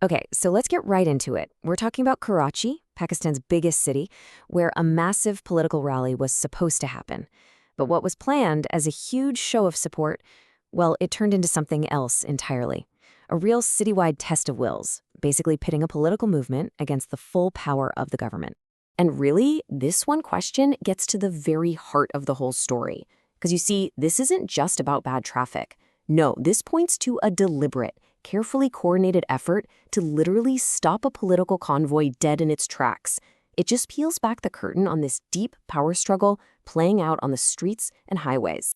Okay, so let's get right into it. We're talking about Karachi, Pakistan's biggest city, where a massive political rally was supposed to happen. But what was planned as a huge show of support, well, it turned into something else entirely. A real citywide test of wills, basically pitting a political movement against the full power of the government. And really, this one question gets to the very heart of the whole story. Because you see, this isn't just about bad traffic. No, this points to a deliberate, carefully coordinated effort to literally stop a political convoy dead in its tracks. It just peels back the curtain on this deep power struggle playing out on the streets and highways.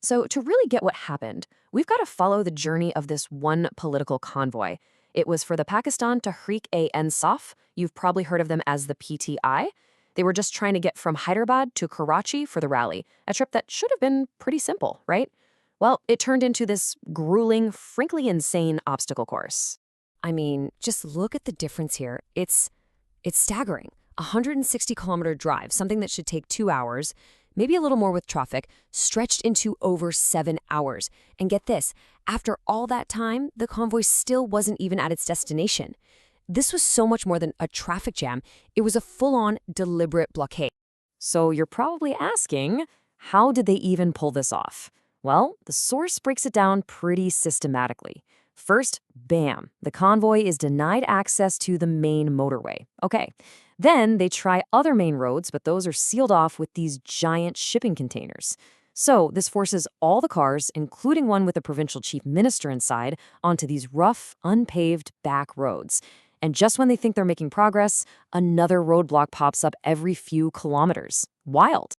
So to really get what happened, we've got to follow the journey of this one political convoy. It was for the Pakistan Tehreek-e-Insaf. You've probably heard of them as the PTI. They were just trying to get from Hyderabad to Karachi for the rally, a trip that should have been pretty simple, right? Well, it turned into this grueling, frankly insane obstacle course. I mean, just look at the difference here. It's staggering. A 160-kilometer drive, something that should take 2 hours, maybe a little more with traffic, stretched into over 7 hours. And get this, after all that time, the convoy still wasn't even at its destination. This was so much more than a traffic jam. It was a full-on, deliberate blockade. So you're probably asking, how did they even pull this off? Well, the source breaks it down pretty systematically. First, bam, the convoy is denied access to the main motorway. Okay. Then they try other main roads, but those are sealed off with these giant shipping containers. So this forces all the cars, including one with a provincial chief minister inside, onto these rough, unpaved back roads. And just when they think they're making progress, another roadblock pops up every few kilometers. Wild.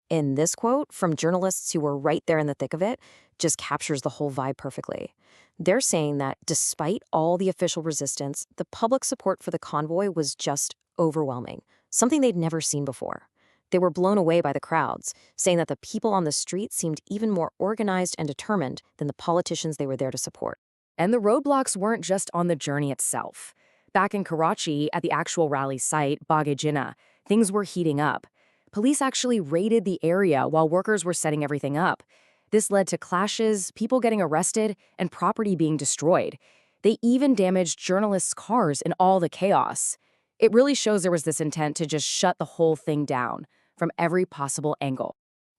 In this quote from journalists who were right there in the thick of it, just captures the whole vibe perfectly. They're saying that despite all the official resistance, the public support for the convoy was just overwhelming, something they'd never seen before. They were blown away by the crowds, saying that the people on the street seemed even more organized and determined than the politicians they were there to support. And the roadblocks weren't just on the journey itself. Back in Karachi, at the actual rally site, Bagh-e-Jinnah, things were heating up. Police actually raided the area while workers were setting everything up. This led to clashes, people getting arrested, and property being destroyed. They even damaged journalists' cars in all the chaos. It really shows there was this intent to just shut the whole thing down from every possible angle.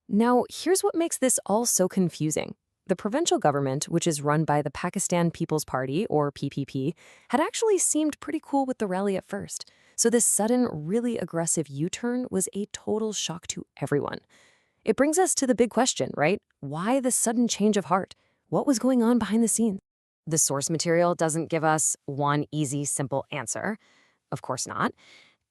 Now, here's what makes this all so confusing. The provincial government, which is run by the Pakistan People's Party, or PPP, had actually seemed pretty cool with the rally at first. So this sudden, really aggressive U-turn was a total shock to everyone. It brings us to the big question, right? Why the sudden change of heart? What was going on behind the scenes? The source material doesn't give us one easy, simple answer. Of course not.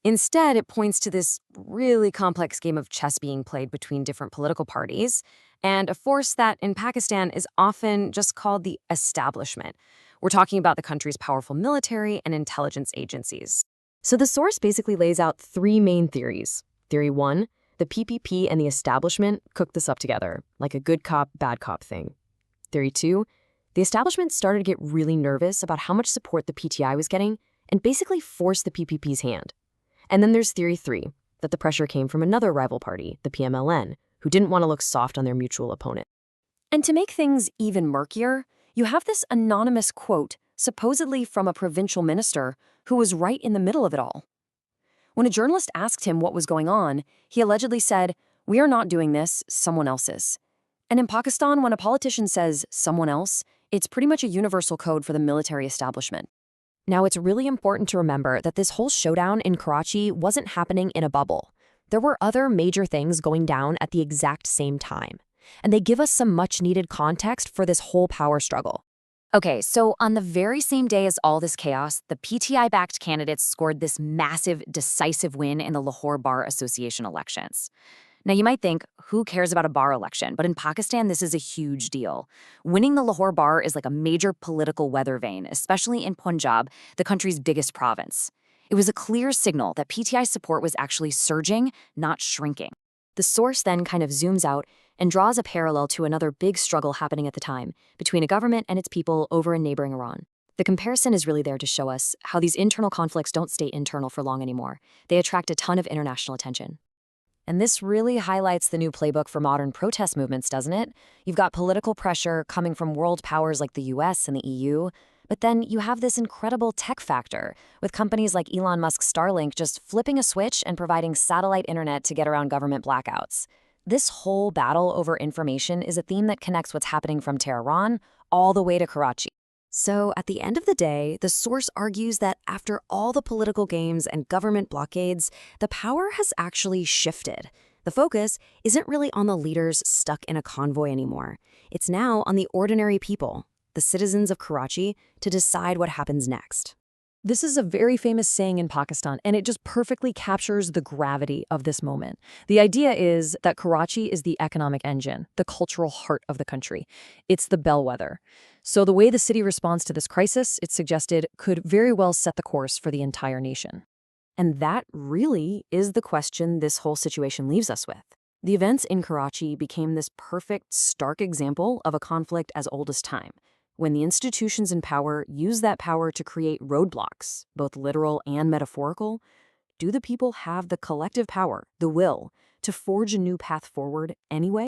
Instead, it points to this really complex game of chess being played between different political parties and a force that in Pakistan is often just called the establishment. We're talking about the country's powerful military and intelligence agencies. So the source basically lays out three main theories. Theory 1, the PPP and the establishment cooked this up together, like a good cop, bad cop thing. Theory 2, the establishment started to get really nervous about how much support the PTI was getting and basically forced the PPP's hand. And then there's Theory 3, that the pressure came from another rival party, the PMLN, who didn't want to look soft on their mutual opponent. And to make things even murkier, you have this anonymous quote, supposedly from a provincial minister, who was right in the middle of it all. When a journalist asked him what was going on, he allegedly said, "We are not doing this, someone else is." And in Pakistan, when a politician says someone else, it's pretty much a universal code for the military establishment. Now, it's really important to remember that this whole showdown in Karachi wasn't happening in a bubble. There were other major things going down at the exact same time. And they give us some much-needed context for this whole power struggle. Okay, so on the very same day as all this chaos, the PTI-backed candidates scored this massive, decisive win in the Lahore Bar Association elections. Now, you might think, who cares about a bar election? But in Pakistan, this is a huge deal. Winning the Lahore Bar is like a major political weather vane, especially in Punjab, the country's biggest province. It was a clear signal that PTI support was actually surging, not shrinking. The source then kind of zooms out and draws a parallel to another big struggle happening at the time between a government and its people over in neighboring Iran. The comparison is really there to show us how these internal conflicts don't stay internal for long anymore. They attract a ton of international attention. And this really highlights the new playbook for modern protest movements, doesn't it? You've got political pressure coming from world powers like the US and the EU, But then you have this incredible tech factor, with companies like Elon Musk's Starlink just flipping a switch and providing satellite internet to get around government blackouts. This whole battle over information is a theme that connects what's happening from Tehran all the way to Karachi. So, at the end of the day, the source argues that after all the political games and government blockades, the power has actually shifted. The focus isn't really on the leaders stuck in a convoy anymore. It's now on the ordinary people, the citizens of Karachi, to decide what happens next. This is a very famous saying in Pakistan, and it just perfectly captures the gravity of this moment. The idea is that Karachi is the economic engine, the cultural heart of the country. It's the bellwether. So the way the city responds to this crisis, it's suggested, could very well set the course for the entire nation. And that really is the question this whole situation leaves us with. The events in Karachi became this perfect, stark example of a conflict as old as time. When the institutions in power use that power to create roadblocks, both literal and metaphorical, do the people have the collective power, the will, to forge a new path forward anyway?